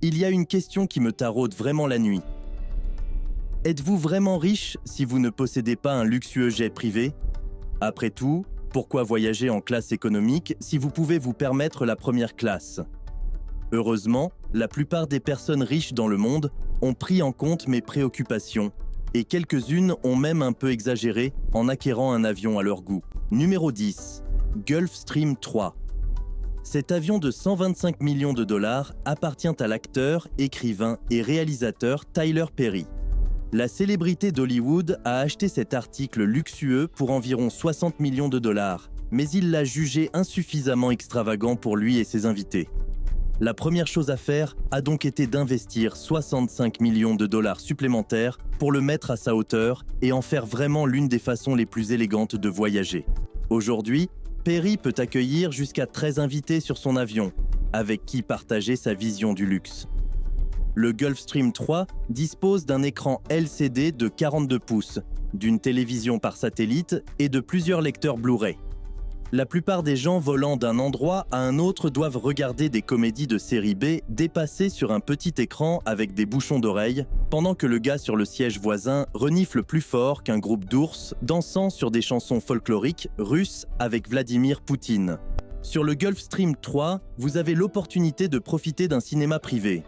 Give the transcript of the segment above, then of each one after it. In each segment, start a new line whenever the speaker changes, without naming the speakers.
Il y a une question qui me taraude vraiment la nuit. Êtes-vous vraiment riche si vous ne possédez pas un luxueux jet privé? Après tout, pourquoi voyager en classe économique si vous pouvez vous permettre la première classe? Heureusement, la plupart des personnes riches dans le monde ont pris en compte mes préoccupations et quelques-unes ont même un peu exagéré en acquérant un avion à leur goût. Numéro 10. Gulfstream 3. Cet avion de 125 millions de dollars appartient à l'acteur, écrivain et réalisateur Tyler Perry. La célébrité d'Hollywood a acheté cet article luxueux pour environ 60 millions de dollars, mais il l'a jugé insuffisamment extravagant pour lui et ses invités. La première chose à faire a donc été d'investir 65 millions de dollars supplémentaires pour le mettre à sa hauteur et en faire vraiment l'une des façons les plus élégantes de voyager. Aujourd'hui, Perry peut accueillir jusqu'à 13 invités sur son avion, avec qui partager sa vision du luxe. Le Gulfstream 3 dispose d'un écran LCD de 42 pouces, d'une télévision par satellite et de plusieurs lecteurs Blu-ray. La plupart des gens volant d'un endroit à un autre doivent regarder des comédies de série B dépassées sur un petit écran avec des bouchons d'oreilles, pendant que le gars sur le siège voisin renifle plus fort qu'un groupe d'ours dansant sur des chansons folkloriques russes avec Vladimir Poutine. Sur le Gulfstream 3, vous avez l'opportunité de profiter d'un cinéma privé.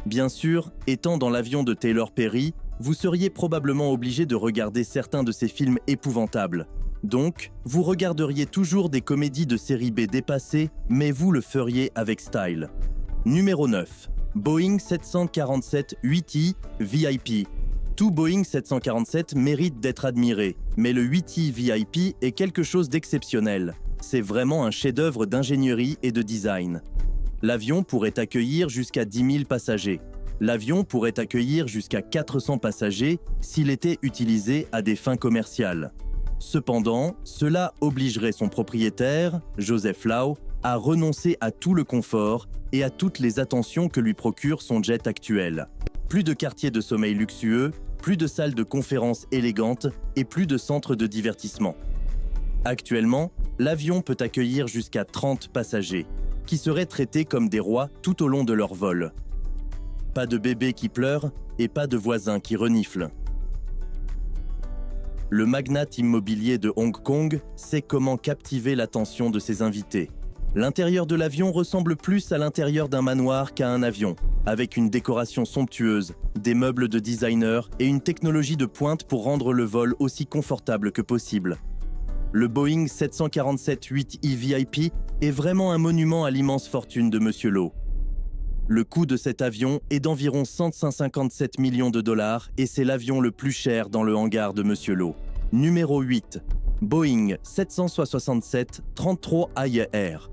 Bien sûr, étant dans l'avion de Tyler Perry, vous seriez probablement obligé de regarder certains de ses films épouvantables. Donc, vous regarderiez toujours des comédies de série B dépassées, mais vous le feriez avec style. Numéro 9. Boeing 747-8i VIP. Tout Boeing 747 mérite d'être admiré, mais le 8i VIP est quelque chose d'exceptionnel. C'est vraiment un chef-d'œuvre d'ingénierie et de design. L'avion pourrait accueillir jusqu'à 10 000 passagers. L'avion pourrait accueillir jusqu'à 400 passagers s'il était utilisé à des fins commerciales. Cependant, cela obligerait son propriétaire, Joseph Lau, à renoncer à tout le confort et à toutes les attentions que lui procure son jet actuel. Plus de quartiers de sommeil luxueux, plus de salles de conférences élégantes et plus de centres de divertissement. Actuellement, l'avion peut accueillir jusqu'à 30 passagers, qui seraient traités comme des rois tout au long de leur vol. Pas de bébés qui pleurent et pas de voisins qui reniflent. Le magnate immobilier de Hong Kong sait comment captiver l'attention de ses invités. L'intérieur de l'avion ressemble plus à l'intérieur d'un manoir qu'à un avion, avec une décoration somptueuse, des meubles de designer et une technologie de pointe pour rendre le vol aussi confortable que possible. Le Boeing 747-8i VIP est vraiment un monument à l'immense fortune de Monsieur Lau. Le coût de cet avion est d'environ 157 millions de dollars et c'est l'avion le plus cher dans le hangar de Monsieur Lau. Numéro 8. Boeing 767-33 Air.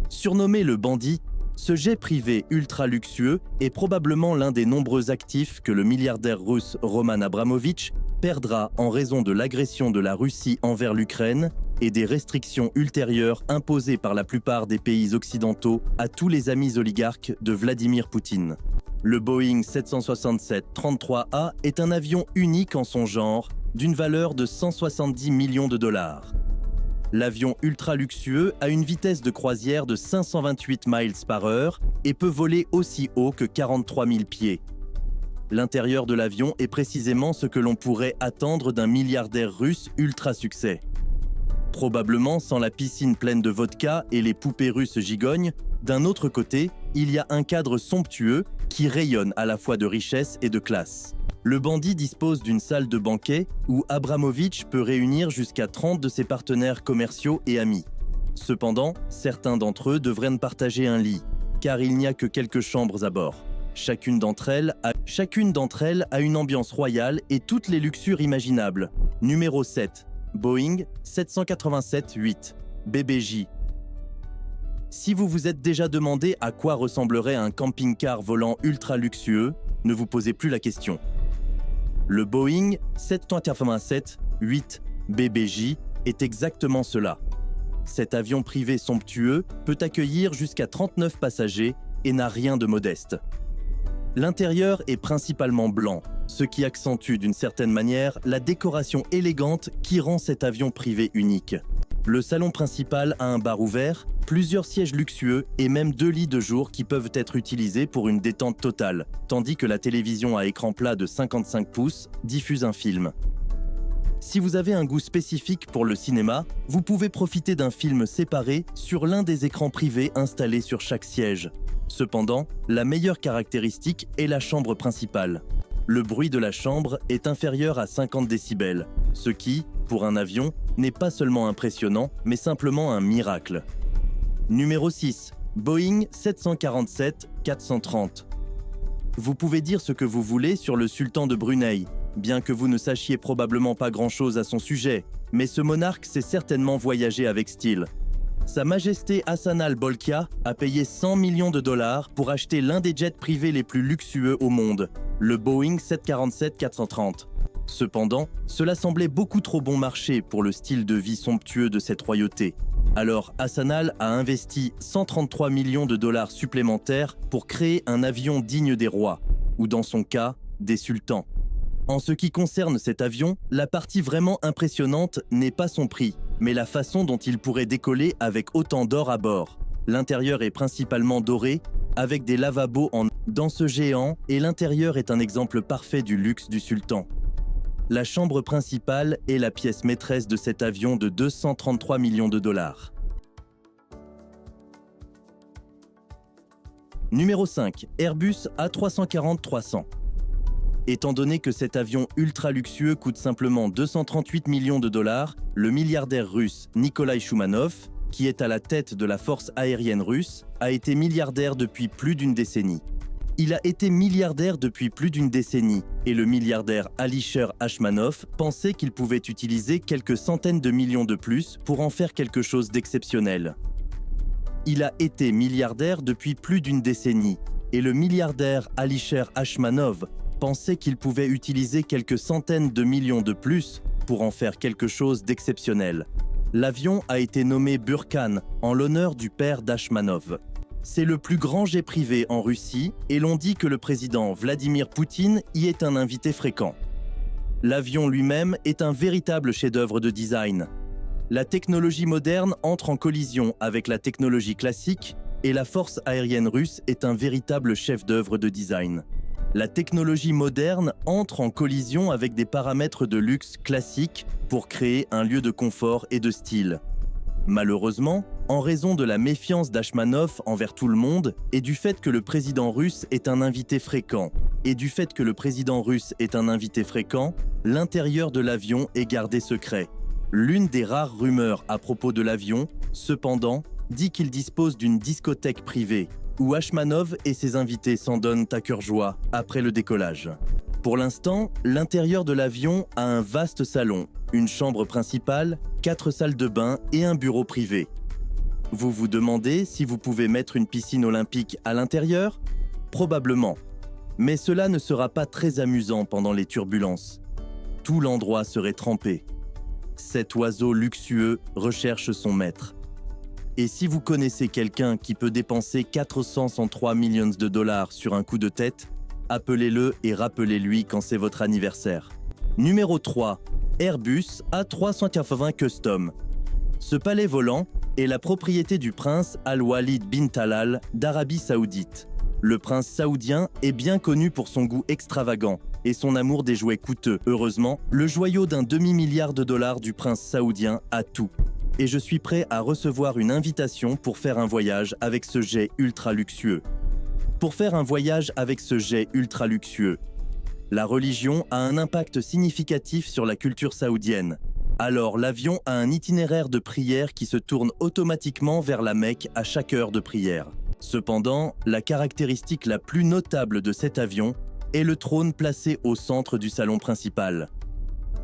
Surnommé le bandit, ce jet privé ultra luxueux est probablement l'un des nombreux actifs que le milliardaire russe Roman Abramovich perdra en raison de l'agression de la Russie envers l'Ukraine et des restrictions ultérieures imposées par la plupart des pays occidentaux à tous les amis oligarques de Vladimir Poutine. Le Boeing 767-33A est un avion unique en son genre, d'une valeur de 170 millions de dollars. L'avion ultra luxueux a une vitesse de croisière de 528 miles par heure et peut voler aussi haut que 43 000 pieds. L'intérieur de l'avion est précisément ce que l'on pourrait attendre d'un milliardaire russe ultra succès. Probablement sans la piscine pleine de vodka et les poupées russes gigognes, d'un autre côté, il y a un cadre somptueux qui rayonne à la fois de richesse et de classe. Le bandit dispose d'une salle de banquet où Abramovich peut réunir jusqu'à 30 de ses partenaires commerciaux et amis. Cependant, certains d'entre eux devraient partager un lit, car il n'y a que quelques chambres à bord. Chacune d'entre elles a une ambiance royale et toutes les luxures imaginables. Numéro 7. Boeing 787-8 BBJ. Si vous vous êtes déjà demandé à quoi ressemblerait un camping-car volant ultra luxueux, ne vous posez plus la question. Le Boeing 787-8 BBJ est exactement cela. Cet avion privé somptueux peut accueillir jusqu'à 39 passagers et n'a rien de modeste. L'intérieur est principalement blanc, ce qui accentue d'une certaine manière la décoration élégante qui rend cet avion privé unique. Le salon principal a un bar ouvert, plusieurs sièges luxueux et même 2 lits de jour qui peuvent être utilisés pour une détente totale, tandis que la télévision à écran plat de 55 pouces diffuse un film. Si vous avez un goût spécifique pour le cinéma, vous pouvez profiter d'un film séparé sur l'un des écrans privés installés sur chaque siège. Cependant, la meilleure caractéristique est la chambre principale. Le bruit de la chambre est inférieur à 50 décibels, ce qui, pour un avion, n'est pas seulement impressionnant, mais simplement un miracle. Numéro 6. Boeing 747-430. Vous pouvez dire ce que vous voulez sur le sultan de Brunei, bien que vous ne sachiez probablement pas grand-chose à son sujet, mais ce monarque sait certainement voyager avec style. Sa Majesté Hassanal Bolkiah a payé 100 millions de dollars pour acheter l'un des jets privés les plus luxueux au monde, le Boeing 747-430. Cependant, cela semblait beaucoup trop bon marché pour le style de vie somptueux de cette royauté. Alors Hassanal a investi 133 millions de dollars supplémentaires pour créer un avion digne des rois, ou dans son cas, des sultans. En ce qui concerne cet avion, la partie vraiment impressionnante n'est pas son prix, mais la façon dont il pourrait décoller avec autant d'or à bord. L'intérieur est principalement doré, avec des lavabos dans ce géant, et l'intérieur est un exemple parfait du luxe du sultan. La chambre principale est la pièce maîtresse de cet avion de 233 millions de dollars. Numéro 5. Airbus A340-300. Étant donné que cet avion ultra luxueux coûte simplement 238 millions de dollars, le milliardaire russe Nikolai Choumanov, qui est à la tête de la force aérienne russe, a été milliardaire depuis plus d'une décennie. Il a été milliardaire depuis plus d'une décennie et le milliardaire Alisher Ashmanov pensait qu'il pouvait utiliser quelques centaines de millions de plus pour en faire quelque chose d'exceptionnel. Il a été milliardaire depuis plus d'une décennie et le milliardaire Alisher Ashmanov pensait qu'il pouvait utiliser quelques centaines de millions de plus pour en faire quelque chose d'exceptionnel. L'avion a été nommé Burkan en l'honneur du père d'Ashmanov. C'est le plus grand jet privé en Russie et l'on dit que le président Vladimir Poutine y est un invité fréquent. L'avion lui-même est un véritable chef-d'œuvre de design. La technologie moderne entre en collision avec la technologie classique et la force aérienne russe est un véritable chef-d'œuvre de design. La technologie moderne entre en collision avec des paramètres de luxe classiques pour créer un lieu de confort et de style. Malheureusement, en raison de la méfiance d'Ashmanov envers tout le monde et du fait que le président russe est un invité fréquent, l'intérieur de l'avion est gardé secret. L'une des rares rumeurs à propos de l'avion, cependant, dit qu'il dispose d'une discothèque privée, où Ashmanov et ses invités s'en donnent à cœur joie après le décollage. Pour l'instant, l'intérieur de l'avion a un vaste salon, une chambre principale, 4 salles de bain et un bureau privé. Vous vous demandez si vous pouvez mettre une piscine olympique à l'intérieur ? Probablement. Mais cela ne sera pas très amusant pendant les turbulences. Tout l'endroit serait trempé. Cet oiseau luxueux recherche son maître. Et si vous connaissez quelqu'un qui peut dépenser 403 millions de dollars sur un coup de tête, appelez-le et rappelez-lui quand c'est votre anniversaire. Numéro 3. Airbus A380 Custom. Ce palais volant est la propriété du prince Al-Walid bin Talal d'Arabie Saoudite. Le prince saoudien est bien connu pour son goût extravagant et son amour des jouets coûteux. Heureusement, le joyau d'1 demi-milliard de dollars du prince saoudien a tout. Et je suis prêt à recevoir une invitation pour faire un voyage avec ce jet ultra luxueux. La religion a un impact significatif sur la culture saoudienne. Alors l'avion a un itinéraire de prière qui se tourne automatiquement vers la Mecque à chaque heure de prière. Cependant, la caractéristique la plus notable de cet avion est le trône placé au centre du salon principal.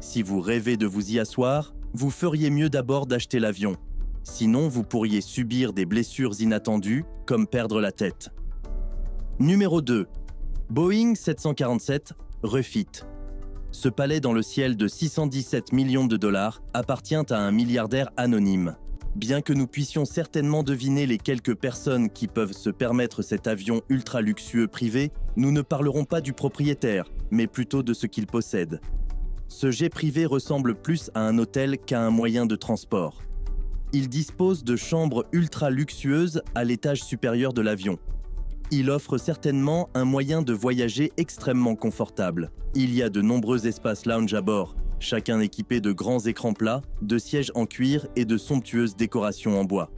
Si vous rêvez de vous y asseoir, vous feriez mieux d'abord d'acheter l'avion. Sinon, vous pourriez subir des blessures inattendues, comme perdre la tête. Numéro 2. Boeing 747 Refit. Ce palais dans le ciel de 617 millions de dollars appartient à un milliardaire anonyme. Bien que nous puissions certainement deviner les quelques personnes qui peuvent se permettre cet avion ultra luxueux privé, nous ne parlerons pas du propriétaire, mais plutôt de ce qu'il possède. Ce jet privé ressemble plus à un hôtel qu'à un moyen de transport. Il dispose de chambres ultra luxueuses à l'étage supérieur de l'avion. Il offre certainement un moyen de voyager extrêmement confortable. Il y a de nombreux espaces lounge à bord, chacun équipé de grands écrans plats, de sièges en cuir et de somptueuses décorations en bois.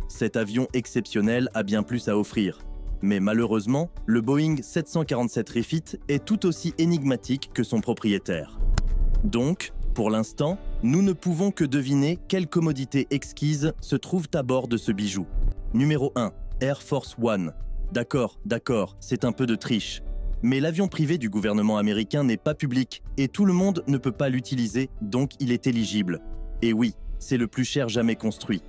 Cet avion exceptionnel a bien plus à offrir. Mais malheureusement, le Boeing 747 Refit est tout aussi énigmatique que son propriétaire. Donc, pour l'instant, nous ne pouvons que deviner quelles commodités exquises se trouvent à bord de ce bijou. Numéro 1. Air Force One. D'accord, c'est un peu de triche. Mais l'avion privé du gouvernement américain n'est pas public et tout le monde ne peut pas l'utiliser, donc il est éligible. Et oui, c'est le plus cher jamais construit.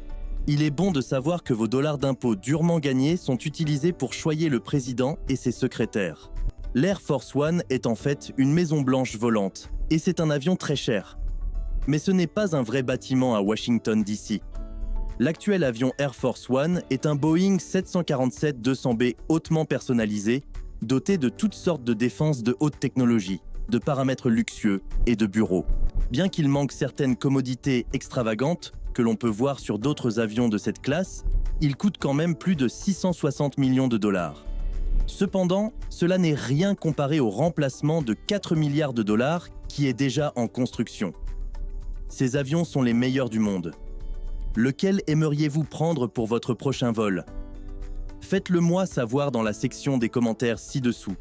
Il est bon de savoir que vos dollars d'impôts durement gagnés sont utilisés pour choyer le président et ses secrétaires. L'Air Force One est en fait une maison blanche volante, et c'est un avion très cher. Mais ce n'est pas un vrai bâtiment à Washington, D.C. L'actuel avion Air Force One est un Boeing 747-200B hautement personnalisé, doté de toutes sortes de défenses de haute technologie, de paramètres luxueux et de bureaux. Bien qu'il manque certaines commodités extravagantes que l'on peut voir sur d'autres avions de cette classe, il coûte quand même plus de 660 millions de dollars. Cependant, cela n'est rien comparé au remplacement de 4 milliards de dollars qui est déjà en construction. Ces avions sont les meilleurs du monde. Lequel aimeriez-vous prendre pour votre prochain vol ? Faites-le moi savoir dans la section des commentaires ci-dessous.